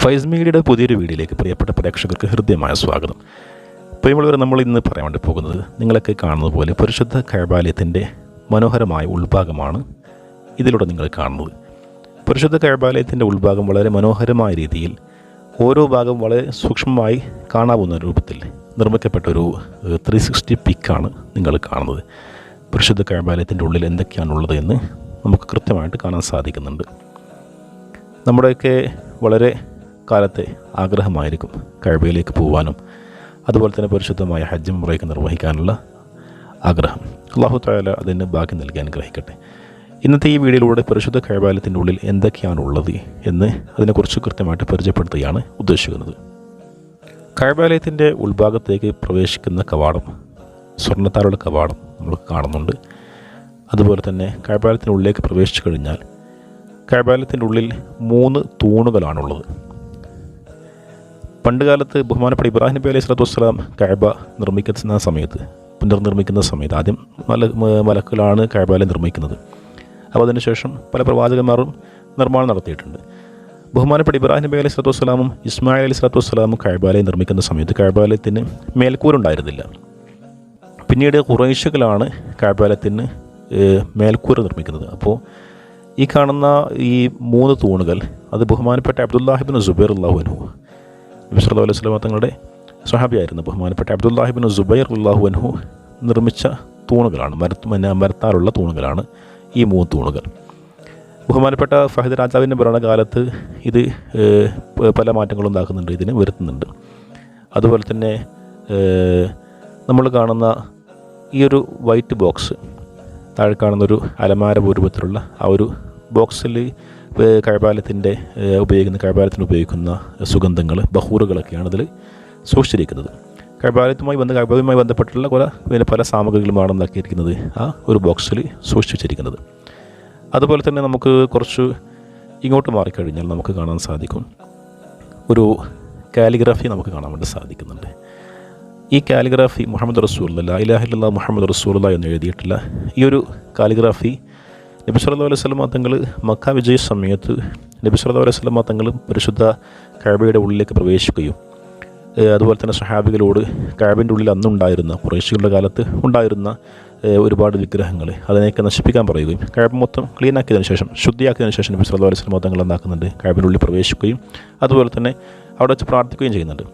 ഫൈസ് മീഡിയയുടെ പുതിയൊരു വീഡിയോയിലേക്ക് പ്രിയപ്പെട്ട പ്രേക്ഷകർക്ക് ഹൃദ്യമായ സ്വാഗതം. പ്രിയമുള്ളവർ, നമ്മൾ ഇന്ന് പറയാൻ വേണ്ടി പോകുന്നത് നിങ്ങളൊക്കെ കാണുന്നത് പോലെ പരിശുദ്ധ കഅബാലയത്തിൻ്റെ മനോഹരമായ ഉൾഭാഗമാണ് ഇതിലൂടെ നിങ്ങൾ കാണുന്നത്. പരിശുദ്ധ കഅബാലയത്തിൻ്റെ ഉൾഭാഗം വളരെ മനോഹരമായ രീതിയിൽ ഓരോ ഭാഗം വളരെ സൂക്ഷ്മമായി കാണാവുന്ന രൂപത്തിൽ നിർമ്മിക്കപ്പെട്ട ഒരു 360 പിക്കാണ് നിങ്ങൾ കാണുന്നത്. പരിശുദ്ധ കഅബാലയത്തിൻ്റെ ഉള്ളിൽ എന്തൊക്കെയാണുള്ളത് എന്ന് നമുക്ക് കൃത്യമായിട്ട് കാണാൻ സാധിക്കുന്നുണ്ട്. നമ്മുടെയൊക്കെ വളരെ കാലത്തെ ആഗ്രഹമായിരിക്കും കഅബയിലേക്ക് പോകാനും അതുപോലെ തന്നെ പരിശുദ്ധമായ ഹജ്ജും ഉംറയൊക്കെ നിർവഹിക്കാനുള്ള ആഗ്രഹം. അല്ലാഹു തആല അതിന് ഭാഗ്യം നൽകി അനുഗ്രഹിക്കട്ടെ. ഇന്നത്തെ ഈ വീഡിയോയിലൂടെ പരിശുദ്ധ കഅബാലയത്തിൻ്റെ ഉള്ളിൽ എന്തൊക്കെയാണുള്ളത് എന്ന് അതിനെക്കുറിച്ച് കൃത്യമായിട്ട് പരിചയപ്പെടുത്തുകയാണ് ഉദ്ദേശിക്കുന്നത്. കഅബാലയത്തിൻ്റെ ഉൾഭാഗത്തേക്ക് പ്രവേശിക്കുന്ന കവാടം, സ്വർണ്ണത്താലുള്ള കവാടം നമ്മൾ കാണുന്നുണ്ട്. അതുപോലെ തന്നെ കഅബാലയത്തിൻ്റെ ഉള്ളിലേക്ക് പ്രവേശിച്ചു കഴിഞ്ഞാൽ കഅബാലയത്തിൻ്റെ ഉള്ളിൽ 3 തൂണുകളാണുള്ളത്. പണ്ടുകാലത്ത് ബഹുമാനപ്പെട്ട ഇബ്രാഹിം നബി അലൈഹി സ്വലാത്തു വസ്സലാം കഅബ പുനർനിർമ്മിക്കുന്ന സമയത്ത് ആദ്യം മലക്കുകളാണ് കഅബാലയം നിർമ്മിക്കുന്നത്. അപ്പോൾ അതിനുശേഷം പല പ്രവാചകന്മാരും നിർമ്മാണം നടത്തിയിട്ടുണ്ട്. ബഹുമാനപ്പെട്ട ഇബ്രാഹിം നബി അലൈഹി സ്വലാത്തു വസ്സലാമും ഇസ്മായിൽ അലൈഹി സ്വലാത്തു വസ്സലാമും കഅബാലയം നിർമ്മിക്കുന്ന സമയത്ത് കഅബാലയത്തിന് മേൽക്കൂരുണ്ടായിരുന്നില്ല. പിന്നീട് ഖുറൈശികളാണ് കഅബാലയത്തിന് മേൽക്കൂര നിർമ്മിക്കുന്നത്. അപ്പോൾ ഈ കാണുന്ന ഈ 3 തൂണുകൾ അത് ബഹുമാനപ്പെട്ട അബ്ദുല്ലാഹി ഇബ്നു സുബൈർ റളിയല്ലാഹു അൻഹു, നബി സല്ലല്ലാഹു അലൈഹി വസല്ലം തങ്ങളുടെ സ്വഹാബിയായിരുന്നു ബഹുമാനപ്പെട്ട അബ്ദുല്ലാഹി ഇബ്നു സുബൈർ റളിയല്ലാഹു അൻഹു നിർമ്മിച്ച തൂണുകളാണ്. മരത്താലുള്ള തൂണുകളാണ് ഈ 3 തൂണുകൾ. ബഹുമാനപ്പെട്ട ഫഹദ് രാജാവിൻ്റെ ഭരണകാലത്ത് ഇത് പല മാറ്റങ്ങളും ഉണ്ടാക്കുന്നുണ്ട്, ഇതിന് വരുത്തുന്നുണ്ട്. അതുപോലെ തന്നെ നമ്മൾ കാണുന്ന ഈ ഒരു വൈറ്റ് ബോക്സ്, താഴെ കാണുന്നൊരു അലമാര രൂപത്തിലുള്ള ആ ഒരു ബോക്സിൽ കഅബാലയത്തിന് ഉപയോഗിക്കുന്ന സുഗന്ധങ്ങൾ, ബഹൂറുകളൊക്കെയാണ് അതിൽ സൂക്ഷിച്ചിരിക്കുന്നത്. കഅബയുമായി ബന്ധപ്പെട്ടുള്ള പല സാമഗ്രികളുമാണ് ഉണ്ടാക്കിയിരിക്കുന്നത് ആ ഒരു ബോക്സിൽ സൂക്ഷിച്ചു വെച്ചിരിക്കുന്നത്. അതുപോലെ തന്നെ നമുക്ക് കുറച്ച് ഇങ്ങോട്ട് മാറിക്കഴിഞ്ഞാൽ നമുക്ക് കാണാൻ സാധിക്കും ഒരു കാലിഗ്രാഫി നമുക്ക് കാണാൻ വേണ്ടി സാധിക്കുന്നുണ്ട്. ഈ കാലിഗ്രാഫി മുഹമ്മദ് റസൂലുള്ളാഹി ലാ ഇലാഹ ഇല്ലല്ലാഹ് മുഹമ്മദ് റസൂലുള്ളാഹി എന്ന് എഴുതിയിട്ടുള്ള ഈ ഒരു കാലിഗ്രാഫി നബി സല്ലല്ലാഹു അലൈഹി വസല്ലം തങ്ങൾ മക്ക വിജയ സമയത്ത് നബി സല്ലല്ലാഹു അലൈഹി വസല്ലം തങ്ങൾ പരിശുദ്ധ കഅബയുടെ ഉള്ളിലേക്ക് പ്രവേശിക്കുകയും അതുപോലെ തന്നെ സ്വഹാബികളോട് കഅബയുടെ ഉള്ളിൽ അന്നുണ്ടായിരുന്ന ഖുറൈശികളുടെ കാലത്ത് ഉണ്ടായിരുന്ന ഒരുപാട് വിഗ്രഹങ്ങൾ അതിനെയൊക്കെ നശിപ്പിക്കാൻ പറയുകയും കഅബ മൊത്തം ക്ലീനാക്കിയതിനു ശേഷം, ശുദ്ധിയാക്കിയതിനു ശേഷം നബി സല്ലല്ലാഹു അലൈഹി വസല്ലം തങ്ങൾ എന്താക്കുന്നുണ്ട്, കഅബയുടെ ഉള്ളിൽ പ്രവേശിക്കുകയും അതുപോലെ തന്നെ അവിടെ വെച്ച് പ്രാർത്ഥിക്കുകയും ചെയ്യുന്നുണ്ട്.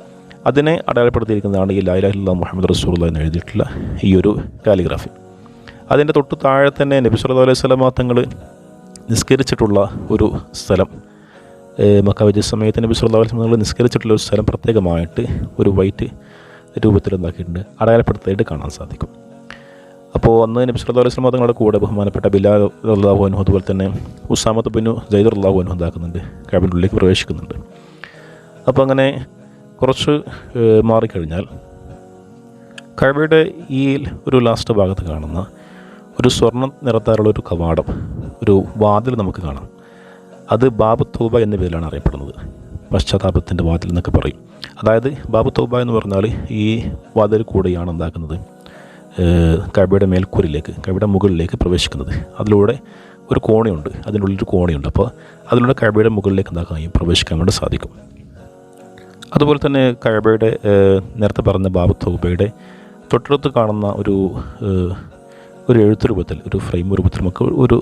അതിനെ അടയാളപ്പെടുത്തിയിരിക്കുന്നതാണ് ഈ ലാ ഇലാഹ ഇല്ലല്ലാഹ് മുഹമ്മദ് റസൂലുള്ളാഹി എന്ന് എഴുതിയിട്ടുള്ള ഈ ഒരു കാലിഗ്രാഫി. അതിൻ്റെ തൊട്ട് താഴെ തന്നെ നബി സല്ലല്ലാഹു അലൈഹി വസല്ലം തങ്ങൾ നിസ്കരിച്ചിട്ടുള്ള ഒരു സ്ഥലം, മക്ക വിജയ സമയത്ത് നബി സല്ലല്ലാഹു അലൈഹി വസല്ലം തങ്ങൾ നിസ്കരിച്ചിട്ടുള്ള ഒരു സ്ഥലം പ്രത്യേകമായിട്ട് ഒരു വൈറ്റ് രൂപത്തിൽ ഉണ്ടാക്കിയിട്ടുണ്ട്, അടയാളപ്പെടുത്തിയിട്ട് കാണാൻ സാധിക്കും. അപ്പോൾ അന്ന് നബി സല്ലല്ലാഹു അലൈഹി വസല്ലം തങ്ങളുടെ കൂടെ ബഹുമാനപ്പെട്ട ബിലാൽ റളിയല്ലാഹു അൻഹു അതുപോലെ തന്നെ ഉസാമത്ത് ബിൻ സൈദ് റളിയല്ലാഹു അൻഹു ഉണ്ടാക്കുന്നുണ്ട്, കഅബയുടെ ഉള്ളിലേക്ക് പ്രവേശിക്കുന്നുണ്ട്. അപ്പോൾ അങ്ങനെ കുറച്ച് മാറിക്കഴിഞ്ഞാൽ കഅബയുടെ ഈ ഒരു ലാസ്റ്റ് ഭാഗത്ത് കാണുന്ന ഒരു സ്വർണ്ണ നിറത്താറുള്ള ഒരു കവാടം, ഒരു വാതിൽ നമുക്ക് കാണാം. അത് ബാബു തൗബ എന്ന പേരിലാണ് അറിയപ്പെടുന്നത്. പശ്ചാത്താപത്തിൻ്റെ വാതിൽ എന്നൊക്കെ പറയും. അതായത് ബാബു തൗബ എന്ന് പറഞ്ഞാൽ ഈ വാതിൽ കൂടെയാണ് എന്താക്കുന്നത്, കഅബയുടെ മേൽക്കൂരിലേക്ക്, കഅബയുടെ മുകളിലേക്ക് പ്രവേശിക്കുന്നത്. അതിലൂടെ ഒരു കോണിയുണ്ട്, അതിൻ്റെ ഉള്ളിലൊരു കോണിയുണ്ട്. അപ്പോൾ അതിലൂടെ കഅബയുടെ മുകളിലേക്ക് എന്താക്കാൻ പ്രവേശിക്കാൻ വേണ്ടി സാധിക്കും. അതുപോലെ തന്നെ കഅബയുടെ നേരത്തെ പറഞ്ഞ ബാബു തൗബയുടെ തൊട്ടടുത്ത് കാണുന്ന ഒരു എഴുത്ത് രൂപത്തിൽ, ഒരു ഫ്രെയിം രൂപത്തിൽ നമുക്ക് ഒരു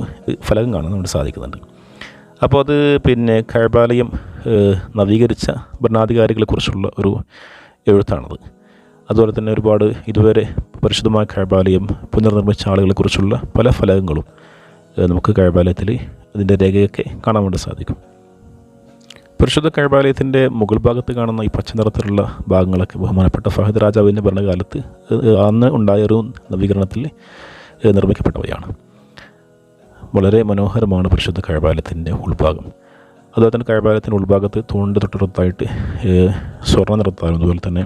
ഫലകം കാണാൻ വേണ്ടി സാധിക്കുന്നുണ്ട്. അപ്പോൾ അത് പിന്നെ കഅബാലയം നവീകരിച്ച ഭരണാധികാരികളെക്കുറിച്ചുള്ള ഒരു എഴുത്താണത്. അതുപോലെ തന്നെ ഒരുപാട് ഇതുവരെ പരിശുദ്ധമായ കഅബാലയം പുനർനിർമ്മിച്ച ആളുകളെക്കുറിച്ചുള്ള പല ഫലകങ്ങളും നമുക്ക് കഅബാലയത്തിൽ ഇതിൻ്റെ രേഖയൊക്കെ കാണാൻ വേണ്ടി സാധിക്കും. പരിശുദ്ധ കഅബാലയത്തിൻ്റെ മുകൾ ഭാഗത്ത് കാണുന്ന ഈ പച്ച നിറത്തിലുള്ള ഭാഗങ്ങളൊക്കെ ബഹുമാനപ്പെട്ട ഫഹദ് രാജാവിൻ്റെ ഭരണകാലത്ത് അന്ന് ഉണ്ടായൊരു നവീകരണത്തിൽ നിർമ്മിക്കപ്പെട്ടവയാണ്. വളരെ മനോഹരമാണ് പരിശുദ്ധ കഅബാലയത്തിൻ്റെ ഉൾഭാഗം. അതുപോലെ തന്നെ കഅബാലയത്തിൻ്റെ ഉൾഭാഗത്ത് തൂണിൻ്റെ തൊട്ടടുത്തായിട്ട് സ്വർണ്ണ നിറത്താലും അതുപോലെ തന്നെ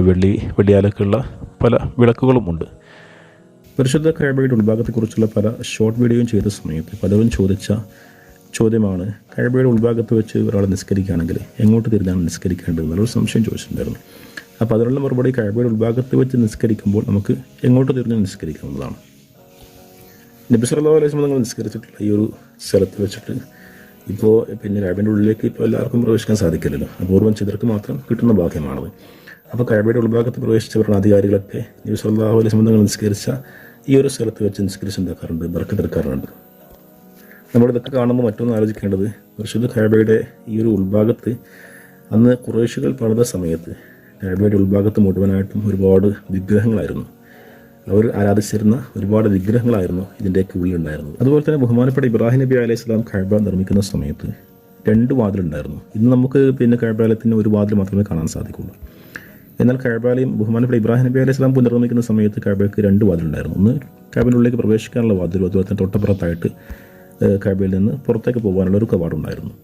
വെള്ളിയാലൊക്കെയുള്ള പല വിളക്കുകളുമുണ്ട്. പരിശുദ്ധ കഅബയുടെ ഉൾഭാഗത്തെക്കുറിച്ചുള്ള പല ഷോർട്ട് വീഡിയോയും ചെയ്ത സമയത്ത് പലരും ചോദിച്ച ചോദ്യമാണ്, കഅബയുടെ ഉൾഭാഗത്ത് വെച്ച് ഒരാൾ നിസ്കരിക്കുകയാണെങ്കിൽ എങ്ങോട്ട് തിരിഞ്ഞാണ് നിസ്കരിക്കേണ്ടത് എന്നുള്ളൊരു സംശയം ചോദിച്ചിട്ടുണ്ടായിരുന്നു. അപ്പോൾ അതിനുള്ള മറുപടി, കഅബയുടെ ഉൾഭാഗത്ത് വെച്ച് നിസ്കരിക്കുമ്പോൾ നമുക്ക് എങ്ങോട്ട് തിരിഞ്ഞ് നിസ്കരിക്കാവുന്നതാണ്. നബി സല്ലല്ലാഹു അലൈഹി വസല്ലം നിസ്കരിച്ചിട്ടുള്ള ഈ ഒരു സ്ഥലത്ത് വെച്ചിട്ട് ഇപ്പോൾ പിന്നെ കഅബയുടെ ഉള്ളിലേക്ക് ഇപ്പോൾ എല്ലാവർക്കും പ്രവേശിക്കാൻ സാധിക്കില്ലല്ലോ, അപൂർവം ചിലർക്ക് മാത്രം കിട്ടുന്ന ഭാഗ്യമാണത്. അപ്പോൾ കഅബയുടെ ഉൾഭാഗത്ത് പ്രവേശിച്ച ഭരണാധികാരികളൊക്കെ നബി സല്ലല്ലാഹു അലൈഹി വസല്ലം തങ്ങൾ നിസ്കരിച്ച ഈ ഒരു സ്ഥലത്ത് വെച്ച് നിസ്കരിച്ച് എന്താക്കാറുണ്ട്, ബർക്കത്ത് എടുക്കാറുണ്ട്. നമ്മളിതൊക്കെ കാണുമ്പോൾ മറ്റൊന്ന് ആലോചിക്കേണ്ടത്, പരിശുദ്ധ കഅബയുടെ ഈ ഒരു ഉൾഭാഗത്ത് അന്ന് ഖുറൈശികൾ പണിത സമയത്ത് കഅബയുടെ ഉൾഭാഗത്ത് മുഴുവനായിട്ടും ഒരുപാട് വിഗ്രഹങ്ങളായിരുന്നു. അവർ ആരാധിച്ചിരുന്ന ഒരുപാട് വിഗ്രഹങ്ങളായിരുന്നു ഇതിൻ്റെയൊക്കെ ഉള്ളിലുണ്ടായിരുന്നത്. അതുപോലെ തന്നെ ബഹുമാനപ്പെട്ട ഇബ്രാഹിം നബി അലൈഹി സ്വലാം കഅബ നിർമ്മിക്കുന്ന സമയത്ത് 2 വാതിലുണ്ടായിരുന്നു. ഇന്ന് നമുക്ക് പിന്നെ കഅബാലയത്തിന് ഒരു വാതിൽ മാത്രമേ കാണാൻ സാധിക്കുള്ളൂ. എന്നാൽ കഅബാലയം ബഹുമാനപ്പെട്ട ഇബ്രാഹിം നബി അലൈഹി സ്വലാം പുനർനിർമ്മിക്കുന്ന സമയത്ത് കഅബയ്ക്ക് 2 വാതിലുണ്ടായിരുന്നു. ഒന്ന് കഅബയുടെ ഉള്ളിലേക്ക് പ്രവേശിക്കാനുള്ള വാതിലും, അതുപോലെ തന്നെ തൊട്ടപ്പുറത്തായിട്ട് കഅബയിൽ നിന്ന് പുറത്തേക്ക് പോകാനുള്ള ഒരു കവാടമുണ്ടായിരുന്നു.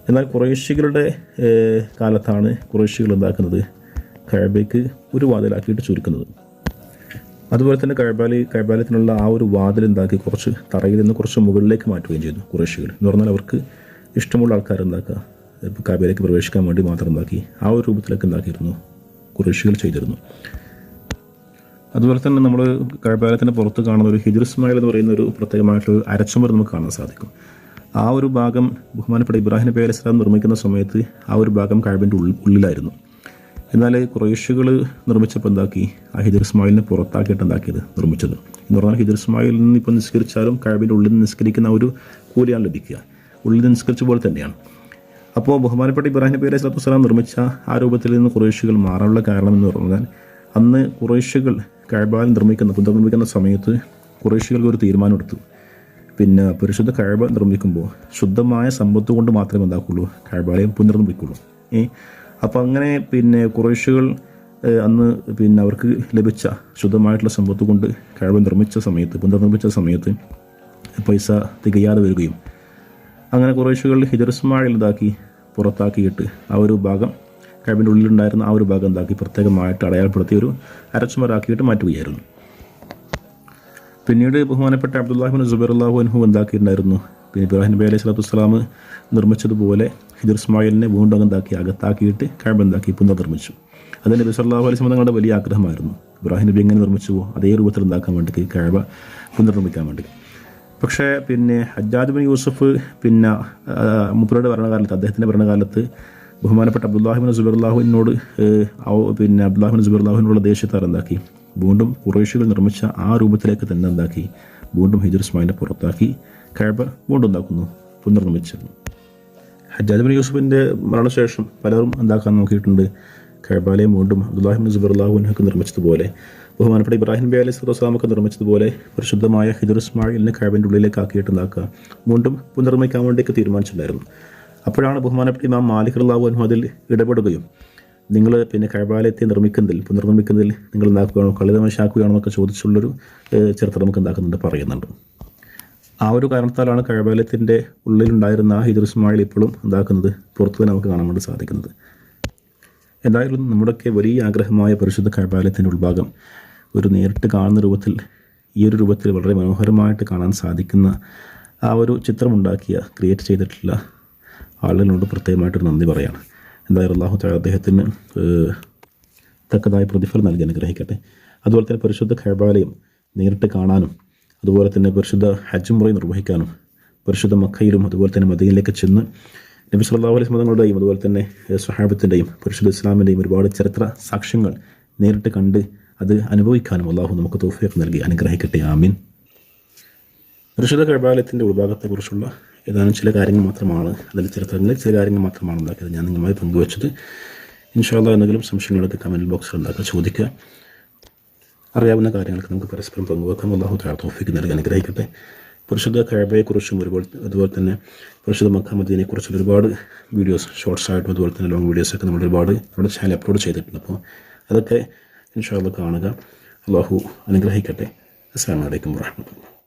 എന്നാൽ ഖുറൈശികളുടെ കാലത്താണ് ഖുറൈശികൾ എന്താക്കുന്നത്, കഅബയ്ക്ക് ഒരു വാതിലാക്കിയിട്ട് ചുരുക്കുന്നത്. അതുപോലെ തന്നെ കഅബാലയത്തിനുള്ള ആ ഒരു വാതിൽ എന്താക്കി കുറച്ച് തറയിൽ നിന്ന് കുറച്ച് മുകളിലേക്ക് മാറ്റുകയും ചെയ്തു ഖുറൈശികൾ. എന്ന് പറഞ്ഞാൽ അവർക്ക് ഇഷ്ടമുള്ള ആൾക്കാർ എന്താക്കുക, ഇപ്പോൾ കഅബയിലേക്ക് പ്രവേശിക്കാൻ വേണ്ടി മാത്രം എന്താക്കി ആ ഒരു രൂപത്തിലേക്ക് എന്താക്കിയിരുന്നു ഖുറൈശികൾ ചെയ്തിരുന്നു. അതുപോലെ തന്നെ നമ്മൾ കഅബാലയത്തിൻ്റെ പുറത്ത് കാണുന്ന ഒരു ഹിജ്ർ ഇസ്മായിൽ എന്ന് പറയുന്ന ഒരു പ്രത്യേകമായിട്ടുള്ള അരച്ചുമർ നമുക്ക് കാണാൻ സാധിക്കും. ആ ഒരു ഭാഗം ബഹുമാനപ്പെട്ട ഇബ്രാഹിം നബി അലൈഹി സ്വലാം നിർമ്മിക്കുന്ന സമയത്ത് ആ ഒരു ഭാഗം കഅബയുടെ ഉള്ളിലായിരുന്നു. എന്നാൽ ഖുറൈശികൾ നിർമ്മിച്ചപ്പോൾ എന്താക്കി, ആ ഹിജ്ർ ഇസ്മായിലിനെ പുറത്താക്കിയിട്ട് എന്താക്കിയത് നിർമ്മിച്ചത്. എന്ന് പറഞ്ഞാൽ ഹിജ്ർ ഇസ്മായിലിൽ നിന്ന് ഇപ്പോൾ നിസ്കരിച്ചാലും കഅബയുടെ ഉള്ളിൽ നിന്ന് നിസ്കരിക്കുന്ന ഒരു കൂലിയാണ് ലഭിക്കുക, ഉള്ളിൽ നിന്ന് നിസ്കരിച്ച പോലെ തന്നെയാണ്. അപ്പോൾ ബഹുമാനപ്പെട്ട ഇബ്രാഹിം നബി അലൈഹി സ്വലാത്തു വസ്സലാം നിർമ്മിച്ച ആ രൂപത്തിൽ നിന്ന് ഖുറൈശികൾ മാറാനുള്ള കാരണം എന്ന് പറഞ്ഞാൽ, അന്ന് ഖുറൈശികൾ കഅബ പുനർനിർമ്മിക്കുന്ന സമയത്ത് ഖുറൈശികൾക്ക് ഒരു തീരുമാനമെടുത്തു. പിന്നെ പരിശുദ്ധ കഅബ നിർമ്മിക്കുമ്പോൾ ശുദ്ധമായ സമ്പത്ത് കൊണ്ട് മാത്രമേ എന്താക്കുള്ളൂ, കഅബാലയം പുനർനിർമ്മിക്കുള്ളൂ. അപ്പോൾ അങ്ങനെ പിന്നെ ഖുറൈശികൾ അന്ന് പിന്നെ അവർക്ക് ലഭിച്ച ശുദ്ധമായിട്ടുള്ള സമ്പത്ത് കൊണ്ട് കഅബ പുനർനിർമ്മിച്ച സമയത്ത് പൈസ തികയാതെ വരികയും അങ്ങനെ ഖുറൈശികൾ ഹിജ്ർ ഇസ്മായിൽ ഇതാക്കി പുറത്താക്കിയിട്ട് ആ ഒരു ഭാഗം കഅബയുടെ ഉള്ളിലുണ്ടായിരുന്ന ആ ഒരു ഭാഗം എന്താക്കി പ്രത്യേകമായിട്ട് അടയാളപ്പെടുത്തി ഒരു അരച്ചുമരാക്കിയിട്ട് മാറ്റുകയായിരുന്നു. പിന്നീട് ബഹുമാനപ്പെട്ട അബ്ദുല്ലാഹി ഇബ്നു സുബൈർ റളിയല്ലാഹു അൻഹു എന്താക്കിയിട്ടുണ്ടായിരുന്നു, പിന്നെ ഇബ്രാഹിം നബി അലൈഹി സ്വലാത്തു വസ്സലാം നിർമ്മിച്ചതുപോലെ ഹിജ്ർ ഇസ്മായിലിനെ വീണ്ടും അകത്താക്കിയിട്ട് കഅബ പുനർനിർമ്മിച്ചു. അത് നബി സല്ലല്ലാഹു അലൈഹി വസല്ലം തങ്ങളുടെ വലിയ ആഗ്രഹമായിരുന്നു. ഇബ്രാഹിം നബി എങ്ങനെ നിർമ്മിച്ചുവോ അതേ രൂപത്തിൽ എന്താക്കാൻ വേണ്ടി കഅബ പുനർനിർമ്മിക്കാൻ വേണ്ടി. പക്ഷേ പിന്നെ ഹജ്ജാജ് ബിൻ യൂസഫ് പിന്നെ മൂപ്പരുടെ ഭരണകാലത്ത്, അദ്ദേഹത്തിൻ്റെ ഭരണകാലത്ത് ബഹുമാനപ്പെട്ട അബ്ദുല്ലാഹി ഇബ്നു സുബൈർ റളിയല്ലാഹു അൻഹുവിനോട് പിന്നെ അബ്ദുല്ലാഹി ഇബ്നു സുബൈർ റളിയല്ലാഹു അൻഹുവിനുള്ള ദേഷ്യത്താൽ എന്താക്കി, വീണ്ടും ഖുറൈശികൾ നിർമ്മിച്ച ആ രൂപത്തിലേക്ക് തന്നെ എന്താക്കി വീണ്ടും ഹിജ്ർ ഇസ്മായിലിനെ പുറത്താക്കി കഅബ വീണ്ടും എന്താക്കുന്നു, പുനർനിർമ്മിച്ചിരുന്നു. ഹജ്ജാജ് ബിൻ യൂസഫിൻ്റെ മരണശേഷം പലരും എന്താക്കാൻ നോക്കിയിട്ടുണ്ട്, കഅബാലയം വീണ്ടും അബ്ദുല്ലാഹി ഇബ്നു സുബൈർ റളിയല്ലാഹു അൻഹു നിർമ്മിച്ചതുപോലെ ബഹുമാനപ്പെട്ട ഇബ്രാഹിം നബി അലൈഹി സ്വലാത്തു വസ്സലാമൊക്കെ നിർമ്മിച്ചതുപോലെ പരിശുദ്ധമായ ഹിജ്ർ ഇസ്മായിലിനെ കഅബയുടെ ഉള്ളിലേക്ക് ആക്കിയിട്ട് എന്താക്കുക വീണ്ടും പുനർനിർമ്മിക്കാൻ വേണ്ടിയൊക്കെ തീരുമാനിച്ചിട്ടുണ്ടായിരുന്നു. അപ്പോഴാണ് ബഹുമാനപ്പെട്ട ഇമാം മാലിക് റളിയല്ലാഹു അൻഹു അതിൽ ഇടപെടുകയും, നിങ്ങൾ പിന്നെ കഅബാലയത്തെ പുനർനിർമ്മിക്കുന്നതിൽ നിങ്ങൾ എന്താക്കുകയാണോ, കളിതമാശാക്കുകയാണോ എന്നൊക്കെ ചോദിച്ചുള്ളൊരു ചരിത്രം നമുക്ക് എന്താക്കുന്നുണ്ട്, പറയുന്നുണ്ട്. ആ ഒരു കാരണത്താലാണ് കഅബാലയത്തിൻ്റെ ഉള്ളിലുണ്ടായിരുന്ന ആ ഹിജ്ർ ഇസ്മായിൽ ഇപ്പോഴും എന്താക്കുന്നത് പുറത്ത് തന്നെ നമുക്ക് കാണാൻ വേണ്ടി സാധിക്കുന്നത്. എന്തായാലും നമ്മുടെയൊക്കെ വലിയ ആഗ്രഹമായ പരിശുദ്ധ കഅബാലയത്തിൻ്റെ ഉൾഭാഗം ഒരു നേരിട്ട് കാണുന്ന രൂപത്തിൽ, ഈ ഒരു രൂപത്തിൽ വളരെ മനോഹരമായിട്ട് കാണാൻ സാധിക്കുന്ന ആ ഒരു ചിത്രമുണ്ടാക്കിയ ക്രിയേറ്റ് ചെയ്തിട്ടുള്ള ആളുകളോട് പ്രത്യേകമായിട്ടൊരു നന്ദി പറയാണ്. എന്തായാലും അല്ലാഹു തആല അദ്ദേഹത്തിന് തക്കതായ പ്രതിഫലം നൽകി അനുഗ്രഹിക്കട്ടെ. അതുപോലെ തന്നെ പരിശുദ്ധ കഅബാലയം നേരിട്ട് കാണാനും, അതുപോലെ തന്നെ പരിശുദ്ധ ഹജ്ജ് മുറ നിർവഹിക്കാനും, പരിശുദ്ധ മക്കയിലും അതുപോലെ തന്നെ മദീനയിലേക്ക് ചെന്ന് നബി സല്ലല്ലാഹു അലൈഹി വസല്ലമയുടെയും അതുപോലെ തന്നെ സ്വഹാബത്തിൻ്റെയും പരിശുദ്ധ ഇസ്ലാമിൻ്റെയും ഒരുപാട് ചരിത്ര സാക്ഷ്യങ്ങൾ നേരിട്ട് കണ്ട് അത് അനുഭവിക്കാനും അല്ലാഹു നമുക്ക് തൗഫീഖ് നൽകി അനുഗ്രഹിക്കട്ടെ. ആമീൻ. പരിശുദ്ധ കഅബാലയത്തിൻ്റെ ഉൾഭാഗത്തെക്കുറിച്ചുള്ള ഏതാനും ചില കാര്യങ്ങൾ മാത്രമാണ്, അതിൻ്റെ ചരിത്രങ്ങളിൽ ചില കാര്യങ്ങൾ മാത്രമാണ് ഉണ്ടാക്കിയത് ഞാൻ നിങ്ങളുമായി പങ്കുവച്ചത്. ഇൻഷാ അല്ലാഹ് എന്തെങ്കിലും സംശയങ്ങളൊക്കെ കമൻറ്റ് ബോക്സിൽ ഉണ്ടാക്കുക, ചോദിക്കുക. അറിയാവുന്ന കാര്യങ്ങൾക്ക് നമുക്ക് പരസ്പരം പങ്കുവെക്കാം. അല്ലാഹു തആല തൗഫീഖ് നൽകി അനുഗ്രഹിക്കട്ടെ. പരിശുദ്ധ കഅബയെക്കുറിച്ചും അതുപോലെ തന്നെ പരിശുദ്ധ മക്ക മദീനയെക്കുറിച്ചുള്ള ഒരുപാട് വീഡിയോസ്, ഷോർട്സ് ആയിട്ടും അതുപോലെ തന്നെ ലോങ് വീഡിയോസൊക്കെ നമ്മൾ ഒരുപാട് നമ്മുടെ ചാനൽ അപ്ലോഡ് ചെയ്തിട്ടുണ്ട്. അപ്പോൾ അതൊക്കെ ഇൻഷാ അല്ലാഹ് കാണുക. അല്ലാഹു അനുഗ്രഹിക്കട്ടെ. അസ്സലാമു അലൈക്കും വറഹ്മത്തുള്ളാഹി.